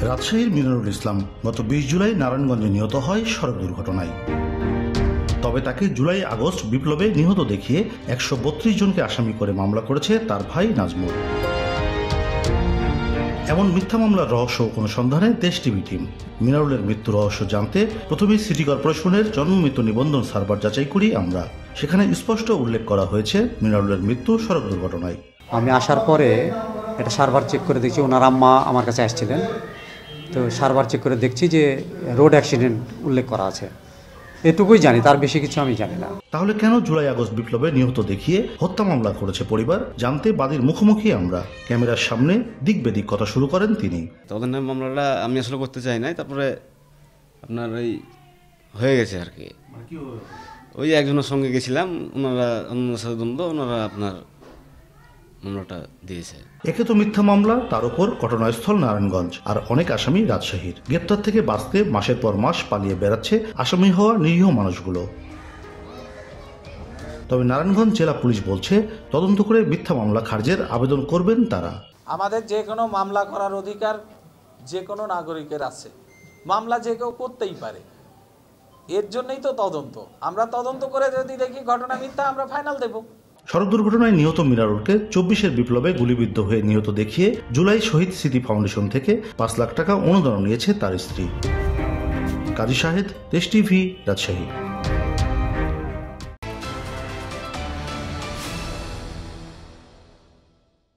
রাজশাহীর মিনারুল ইসলাম গত ২০ জুলাই নারায়ণগঞ্জে নিহত হয় সড়ক দুর্ঘটনায়। তবে তাকে জুলাই আগস্ট বিপ্লবে নিহত দেখিয়ে ১৩২ জনকে আসামি করে মামলা করেছে তার ভাই নাজমুল। এমন মিথ্যা মামলার রহস্য অনুসন্ধানে দেশ টিভি টিম মিনারুলের মৃত্যু রহস্য জানতে প্রথমে সিটি কর্পোরেশনের জন্ম মৃত্যু নিবন্ধন সার্ভার যাচাই করি আমরা। সেখানে স্পষ্ট উল্লেখ করা হয়েছে মিনারুলের মৃত্যু সড়ক দুর্ঘটনায়। আমি আসার পরে এটা সার্ভার চেক করে দেখছি, ওনার আম্মা আমার কাছে আসছিলেন, তো সার্ভার চেক করে দেখছি যে রোড অ্যাক্সিডেন্ট উল্লেখ করা আছে। এটুকুই জানি, তার বেশি কিছু আমি জানি না। তাহলে কেন জুলাই আগস্ট বিপ্লবে নিহত দেখিয়ে হত্যা মামলা করেছে পরিবার জানতে বাদীর মুখোমুখি আমরা। ক্যামেরার সামনে দিক বেদিক কথা শুরু করেন তিনি। তখন মামলাটা আমি আসলে করতে চাই নাই, তারপরে আপনার ওই হয়ে গেছে আর কি। ওই একজনের সঙ্গে গেছিলাম, ওনারা ওনার সাথে দ্বন্দ্ব, ওনারা আপনার মামলাটা দিয়েছে। একে তো মিথ্যা মামলা, তার উপর ঘটনাস্থল নারায়ণগঞ্জ আর অনেক আসামি রাজশাহীর। গ্রেপ্তার থেকে বাঁচতে মাসের পর মাস পালিয়ে বেড়াচ্ছে আসামি হওয়া নিরীহ মানুষগুলো। তবে নারায়ণগঞ্জ জেলা পুলিশ বলছে তদন্ত করে মিথ্যা মামলা খারিজের আবেদন করবেন তারা। আমাদের যে কোনো মামলা করার অধিকার যে কোনো নাগরিকের আছে, মামলা যে কেউ করতেই পারে। এর জন্যই তো তদন্ত। আমরা তদন্ত করে যদি দেখি ঘটনা মিথ্যা, আমরা ফাইনাল দেব। সড়ক দুর্ঘটনায় নিহত মিনারুলকে ২৪-এর বিপ্লবে গুলিবিদ্ধ হয়ে নিহত দেখিয়ে জুলাই শহীদ স্মৃতি ফাউন্ডেশন থেকে ৫ লাখ টাকা অনুদান নিয়েছে তার স্ত্রী। কাজী শাহেদ, দেশ টিভি, রাজশাহী।